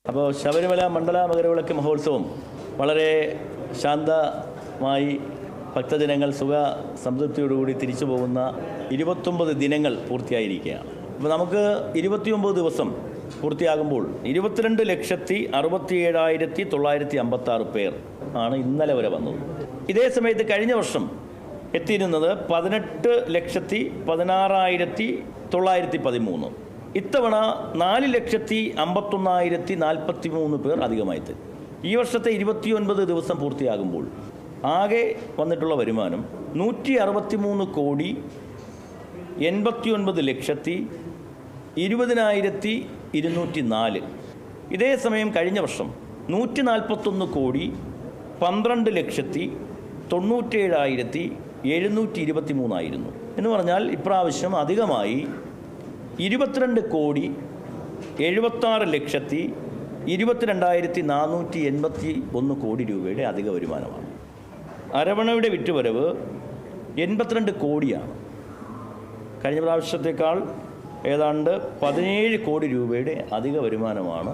അപ്പോൾ ശബരിമല മണ്ഡല മകരവിളക്ക് മഹോത്സവം വളരെ ശാന്തമായി ഭക്തജനങ്ങൾ സുഖ സംതൃപ്തിയോടുകൂടി തിരിച്ചു പോകുന്ന 29 ദിനങ്ങൾ പൂർത്തിയായിരിക്കുകയാണ്. അപ്പോൾ നമുക്ക് 29 ദിവസം പൂർത്തിയാകുമ്പോൾ 22,67,956 പേർ ആണ് ഇന്നലെ വരെ വന്നത്. ഇതേ സമയത്ത് കഴിഞ്ഞ വർഷം എത്തിയിരുന്നത് 18,16,913. ഇത്തവണ 4,51,043 പേർ അധികമായിട്ട്. ഈ വർഷത്തെ 29 ദിവസം പൂർത്തിയാകുമ്പോൾ ആകെ വന്നിട്ടുള്ള വരുമാനം 169,89,20,204. ഇതേ സമയം കഴിഞ്ഞ വർഷം 141,15,97,723 എന്ന് പറഞ്ഞാൽ ഇപ്രാവശ്യം അധികമായി 22,76,22,481 രൂപയുടെ അധിക വരുമാനമാണ്. അരവണയുടെ വിറ്റുവരവ് 82 കോടിയാണ്. കഴിഞ്ഞ പ്രാവശ്യത്തേക്കാൾ ഏതാണ്ട് 17 കോടി രൂപയുടെ അധിക വരുമാനമാണ്